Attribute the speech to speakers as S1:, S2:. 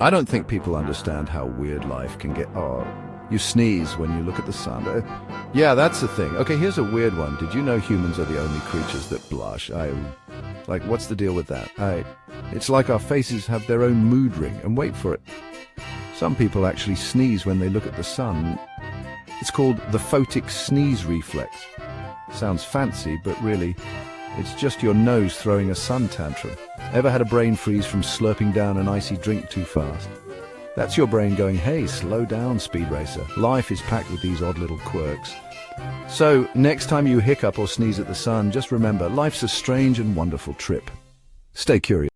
S1: I don't think people understand how weird life can get. Oh, you sneeze when you look at the sun. Yeah, that's the thing. Okay, here's a weird one. Did you know humans are the only creatures that blush? Like, what's the deal with that? It's like our faces have their own mood ring, and wait for it. Some people actually sneeze when they look at the sun. It's called the photic sneeze reflex. Sounds fancy, but really, it's just your nose throwing a sun tantrum. Ever had a brain freeze from slurping down an icy drink too fast? That's your brain going, hey, slow down, speed racer. Life is packed with these odd little quirks. So, next time you hiccup or sneeze at the sun, just remember, life's a strange and wonderful trip. Stay curious.